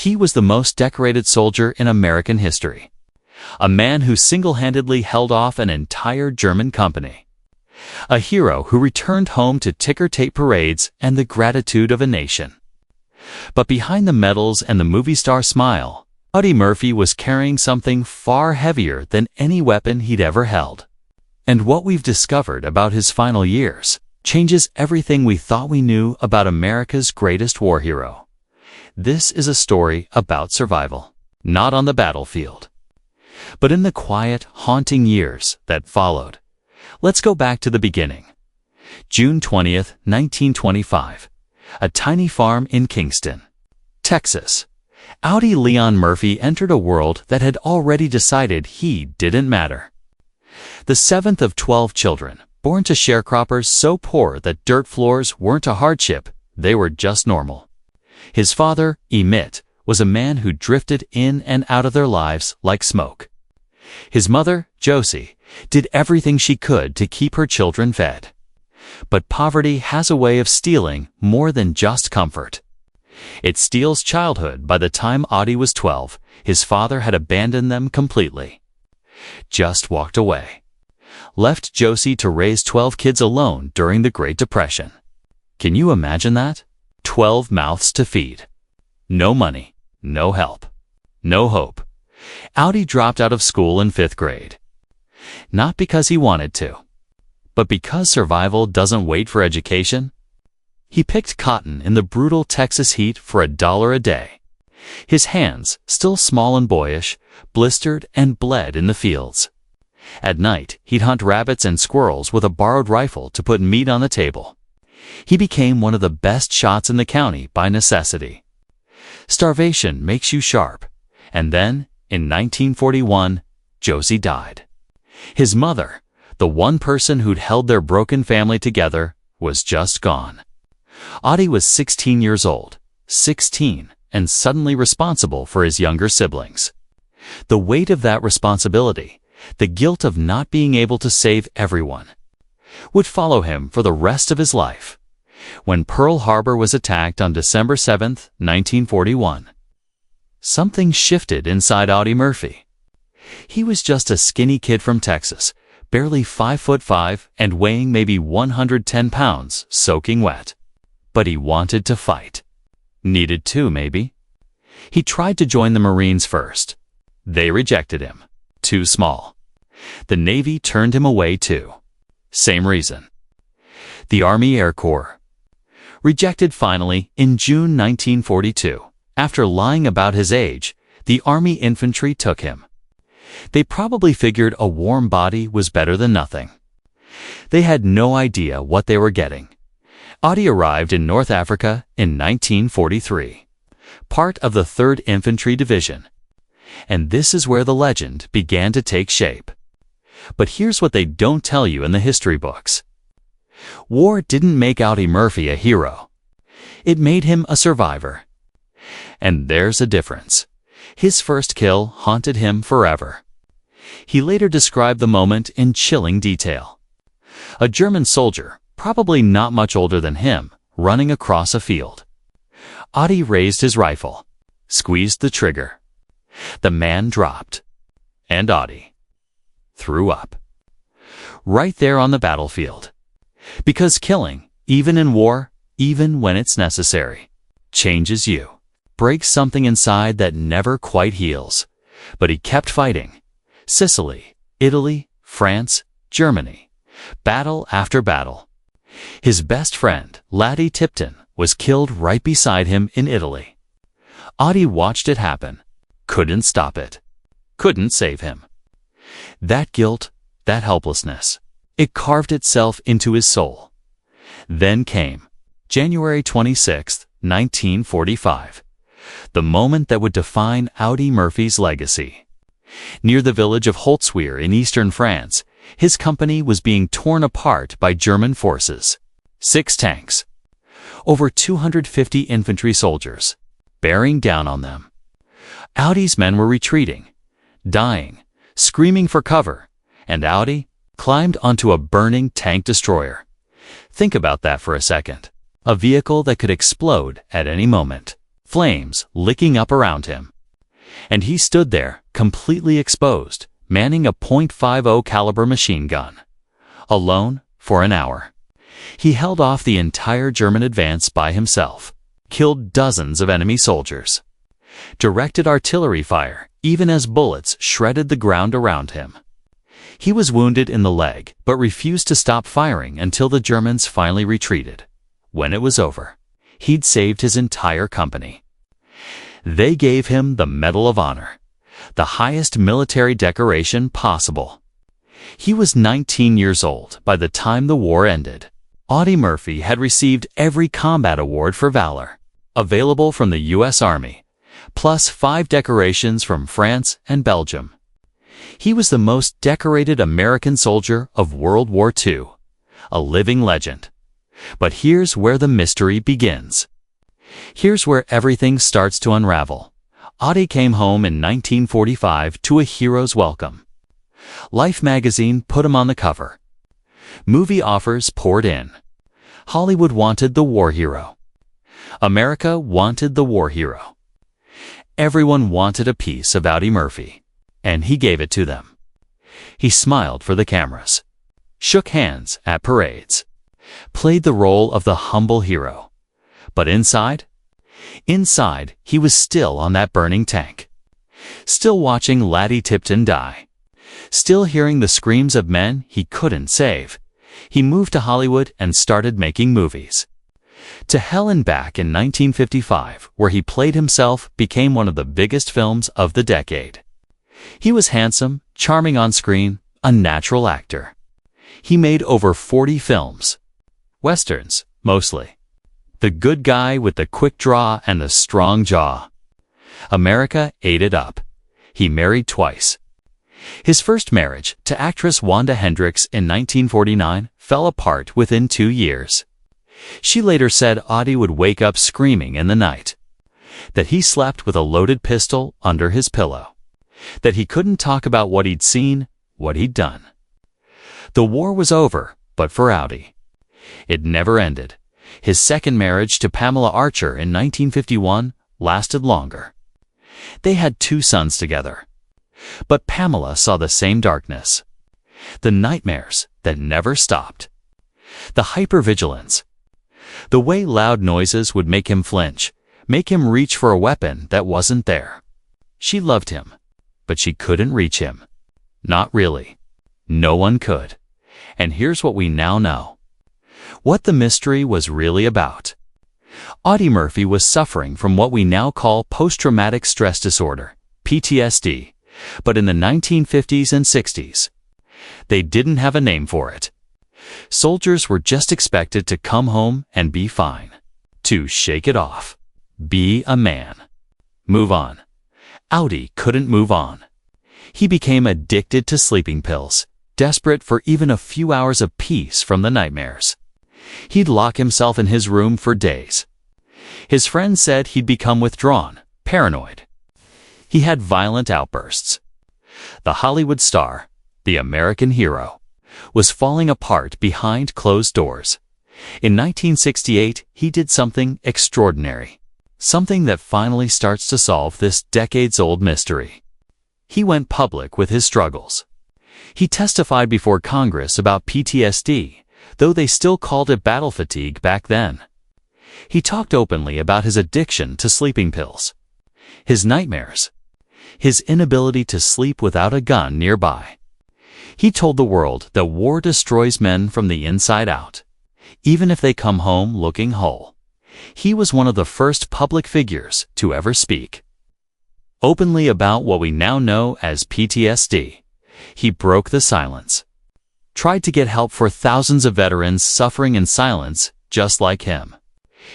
He was the most decorated soldier in American history. A man who single-handedly held off an entire German company. A hero who returned home to ticker-tape parades and the gratitude of a nation. But behind the medals and the movie star smile, Audie Murphy was carrying something far heavier than any weapon he'd ever held. And what we've discovered about his final years changes everything we thought we knew about America's greatest war hero. This is a story about survival, not on the battlefield, but in the quiet, haunting years that followed. Let's go back to the beginning. June 20th, 1925. A tiny farm in Kingston, Texas. Audie Leon Murphy entered a world that had already decided he didn't matter. The seventh of 12 children, born to sharecroppers so poor that dirt floors weren't a hardship, they were just normal. His father, Emmett, was a man who drifted in and out of their lives like smoke. His mother, Josie, did everything she could to keep her children fed. But poverty has a way of stealing more than just comfort. It steals childhood. By the time Audie was 12, his father had abandoned them completely. Just walked away. Left Josie to raise 12 kids alone during the Great Depression. Can you imagine that? 12 mouths to feed. No money, no help, no hope. Audie dropped out of school in 5th grade. Not because he wanted to, but because survival doesn't wait for education. He picked cotton in the brutal Texas heat for $1 a day. His hands, still small and boyish, blistered and bled in the fields. At night, he'd hunt rabbits and squirrels with a borrowed rifle to put meat on the table. He became one of the best shots in the county by necessity. Starvation makes you sharp. And then, in 1941, Josie died. His mother, the one person who'd held their broken family together, was just gone. Audie was 16 years old, 16, and suddenly responsible for his younger siblings. The weight of that responsibility, the guilt of not being able to save everyone, would follow him for the rest of his life. When Pearl Harbor was attacked on December 7, 1941, something shifted inside Audie Murphy. He was just a skinny kid from Texas, barely 5'5" and weighing maybe 110 pounds, soaking wet. But he wanted to fight. Needed to, maybe. He tried to join the Marines first. They rejected him. Too small. The Navy turned him away too. Same reason. The Army Air Corps. Rejected finally in June 1942. After lying about his age, the Army Infantry took him. They probably figured a warm body was better than nothing. They had no idea what they were getting. Audie arrived in North Africa in 1943, part of the 3rd Infantry Division. And this is where the legend began to take shape. But here's what they don't tell you in the history books. War didn't make Audie Murphy a hero. It made him a survivor. And there's a difference. His first kill haunted him forever. He later described the moment in chilling detail. A German soldier, probably not much older than him, running across a field. Audie raised his rifle, squeezed the trigger. The man dropped, and Audie threw up. Right there on the battlefield. Because killing, even in war, even when it's necessary, changes you. Breaks something inside that never quite heals. But he kept fighting. Sicily, Italy, France, Germany. Battle after battle. His best friend, Laddie Tipton, was killed right beside him in Italy. Audie watched it happen. Couldn't stop it. Couldn't save him. That guilt, that helplessness, it carved itself into his soul. Then came January 26, 1945. The moment that would define Audie Murphy's legacy. Near the village of Holtzwihr in eastern France, his company was being torn apart by German forces. 6 tanks. Over 250 infantry soldiers, bearing down on them. Audie's men were retreating, dying, screaming for cover, and Audie climbed onto a burning tank destroyer. Think about that for a second. A vehicle that could explode at any moment. flames licking up around him. And he stood there, completely exposed, manning a .50 caliber machine gun. Alone for an hour. He held off the entire German advance by himself, killed dozens of enemy soldiers, directed artillery fire even as bullets shredded the ground around him. He was wounded in the leg, but refused to stop firing until the Germans finally retreated. When it was over, he'd saved his entire company. They gave him the Medal of Honor, the highest military decoration possible. He was 19 years old by the time the war ended. Audie Murphy had received every combat award for valor available from the U.S. Army, plus 5 decorations from France and Belgium. He was the most decorated American soldier of World War II, a living legend. But here's where the mystery begins. Here's where everything starts to unravel. Audie came home in 1945 to a hero's welcome. Life magazine put him on the cover. Movie offers poured in. Hollywood wanted the war hero. America wanted the war hero. Everyone wanted a piece of Audie Murphy, and he gave it to them. He smiled for the cameras, shook hands at parades, played the role of the humble hero. But inside, he was still on that burning tank, still watching Laddie Tipton die, still hearing the screams of men he couldn't save. He moved to Hollywood and started making movies. To Hell and Back in 1955, where he played himself, became one of the biggest films of the decade. He was handsome, charming on screen, a natural actor. He made over 40 films. Westerns, mostly. The good guy with the quick draw and the strong jaw. America ate it up. He married twice. His first marriage, to actress Wanda Hendricks in 1949, fell apart within 2 years. She later said Audie would wake up screaming in the night, that he slept with a loaded pistol under his pillow, that he couldn't talk about what he'd seen, what he'd done. The war was over, but for Audie, it never ended. His second marriage to Pamela Archer in 1951 lasted longer. They had 2 sons together. But Pamela saw the same darkness, the nightmares that never stopped, the hypervigilance, the way loud noises would make him flinch, make him reach for a weapon that wasn't there. She loved him, but she couldn't reach him. Not really. No one could. And here's what we now know. What the mystery was really about. Audie Murphy was suffering from what we now call post-traumatic stress disorder, PTSD. But in the 1950s and 60s, they didn't have a name for it. Soldiers were just expected to come home and be fine, to shake it off, be a man, move on. Audie couldn't move on. He became addicted to sleeping pills, desperate for even a few hours of peace from the nightmares. He'd lock himself in his room for days. His friends said he'd become withdrawn, paranoid. He had violent outbursts. The Hollywood star, the American hero, was falling apart behind closed doors. In 1968, he did something extraordinary, something that finally starts to solve this decades-old mystery. He went public with his struggles. He testified before Congress about PTSD, though they still called it battle fatigue back then. He talked openly about his addiction to sleeping pills, his nightmares, his inability to sleep without a gun nearby. He told the world that war destroys men from the inside out, even if they come home looking whole. He was one of the first public figures to ever speak openly about what we now know as PTSD. He broke the silence, tried to get help for thousands of veterans suffering in silence just like him.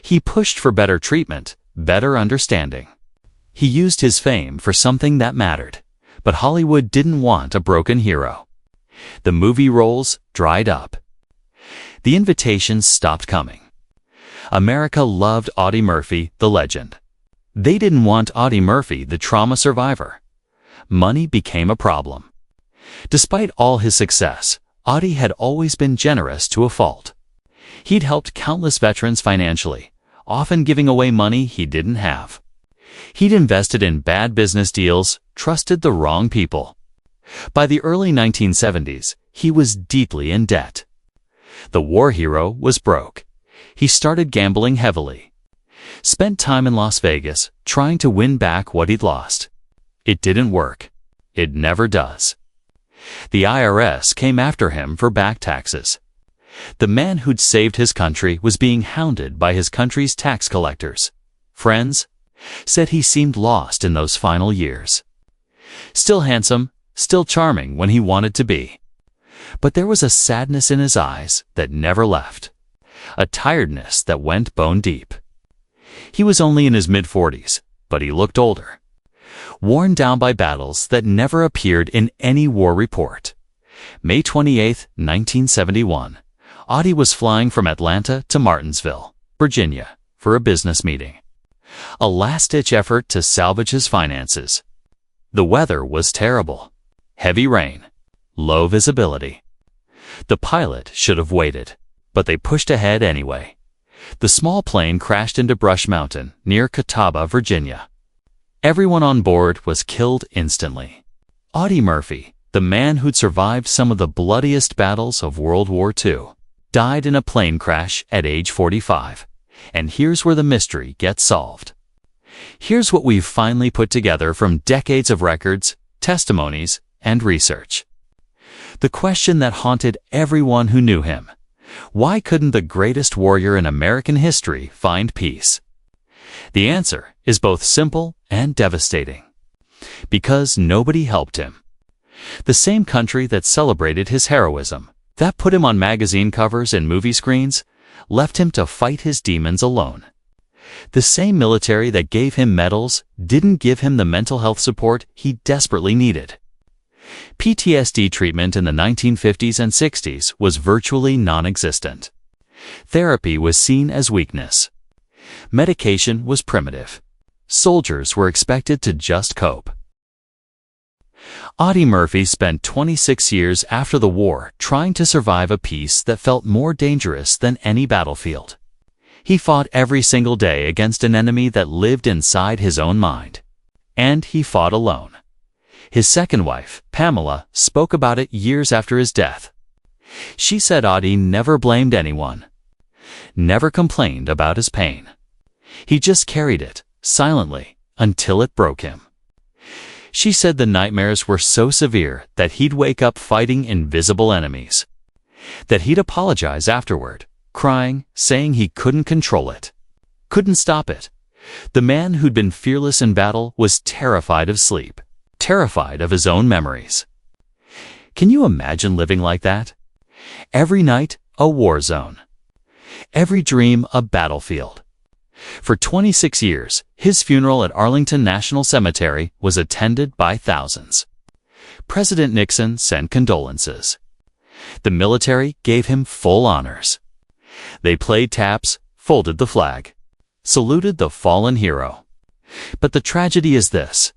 He pushed for better treatment, better understanding. He used his fame for something that mattered, but Hollywood didn't want a broken hero. The movie roles dried up. The invitations stopped coming. America loved Audie Murphy, the legend. They didn't want Audie Murphy, the trauma survivor. Money became a problem. Despite all his success, Audie had always been generous to a fault. He'd helped countless veterans financially, often giving away money he didn't have. He'd invested in bad business deals, trusted the wrong people. By the early 1970s, he was deeply in debt. The war hero was broke. He started gambling heavily. Spent time in Las Vegas trying to win back what he'd lost. It didn't work. It never does. The IRS came after him for back taxes. The man who'd saved his country was being hounded by his country's tax collectors. Friends said he seemed lost in those final years. Still handsome, still charming when he wanted to be. But there was a sadness in his eyes that never left. A tiredness that went bone deep. He was only in his mid-40s, but he looked older. Worn down by battles that never appeared in any war report. May 28, 1971. Audie was flying from Atlanta to Martinsville, Virginia, for a business meeting. A last-ditch effort to salvage his finances. The weather was terrible. Heavy rain. Low visibility. The pilot should have waited, but they pushed ahead anyway. The small plane crashed into Brush Mountain near Catawba, Virginia. Everyone on board was killed instantly. Audie Murphy, the man who'd survived some of the bloodiest battles of World War II, died in a plane crash at age 45. And here's where the mystery gets solved. Here's what we've finally put together from decades of records, testimonies, and research. The question that haunted everyone who knew him: why couldn't the greatest warrior in American history find peace? The answer is both simple and devastating. Because nobody helped him. The same country that celebrated his heroism, that put him on magazine covers and movie screens, left him to fight his demons alone. The same military that gave him medals didn't give him the mental health support he desperately needed. PTSD treatment in the 1950s and 60s was virtually non-existent. Therapy was seen as weakness. Medication was primitive. Soldiers were expected to just cope. Audie Murphy spent 26 years after the war trying to survive a peace that felt more dangerous than any battlefield. He fought every single day against an enemy that lived inside his own mind. And he fought alone. His second wife, Pamela, spoke about it years after his death. She said Audie never blamed anyone. Never complained about his pain. He just carried it, silently, until it broke him. She said the nightmares were so severe that he'd wake up fighting invisible enemies. That he'd apologize afterward, crying, saying he couldn't control it. Couldn't stop it. The man who'd been fearless in battle was terrified of sleep. Terrified of his own memories. Can you imagine living like that? Every night, a war zone. Every dream, a battlefield. For 26 years, his funeral at Arlington National Cemetery was attended by thousands. President Nixon sent condolences. The military gave him full honors. They played taps, folded the flag, saluted the fallen hero. But the tragedy is this: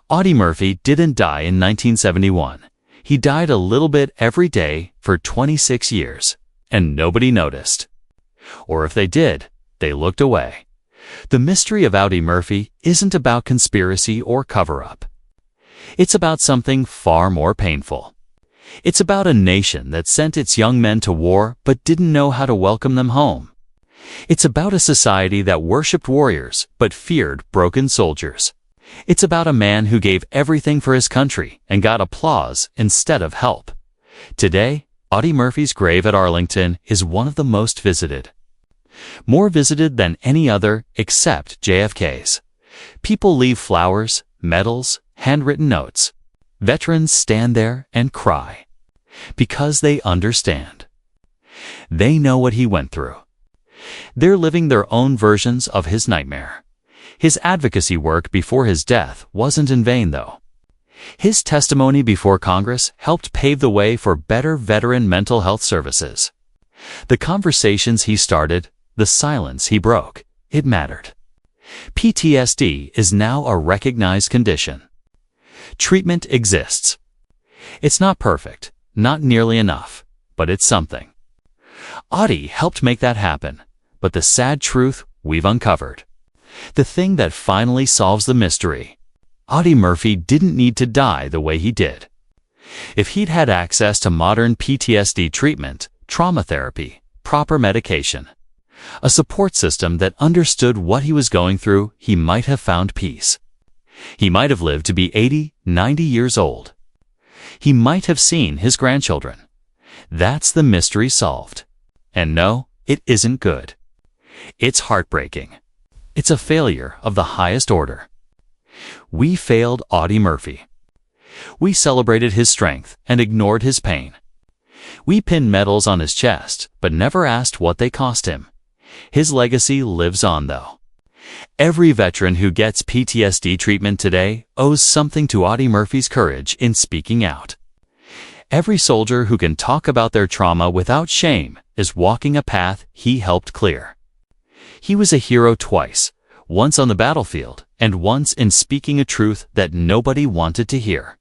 Audie Murphy didn't die in 1971. He died a little bit every day for 26 years, and nobody noticed. Or if they did, they looked away. The mystery of Audie Murphy isn't about conspiracy or cover-up. It's about something far more painful. It's about a nation that sent its young men to war but didn't know how to welcome them home. It's about a society that worshipped warriors but feared broken soldiers. It's about a man who gave everything for his country and got applause instead of help. Today, Audie Murphy's grave at Arlington is one of the most visited. More visited than any other except JFK's. People leave flowers, medals, handwritten notes. Veterans stand there and cry. Because they understand. They know what he went through. They're living their own versions of his nightmare. His advocacy work before his death wasn't in vain, though. His testimony before Congress helped pave the way for better veteran mental health services. The conversations he started, the silence he broke, it mattered. PTSD is now a recognized condition. Treatment exists. It's not perfect, not nearly enough, but it's something. Audie helped make that happen, but the sad truth we've uncovered. The thing that finally solves the mystery. Audie Murphy didn't need to die the way he did. If he'd had access to modern PTSD treatment, trauma therapy, proper medication, a support system that understood what he was going through, he might have found peace. He might have lived to be 80, 90 years old. He might have seen his grandchildren. That's the mystery solved. And no, it isn't good. It's heartbreaking. It's a failure of the highest order. We failed Audie Murphy. We celebrated his strength and ignored his pain. We pinned medals on his chest, but never asked what they cost him. His legacy lives on, though. Every veteran who gets PTSD treatment today owes something to Audie Murphy's courage in speaking out. Every soldier who can talk about their trauma without shame is walking a path he helped clear. He was a hero twice, once on the battlefield and once in speaking a truth that nobody wanted to hear.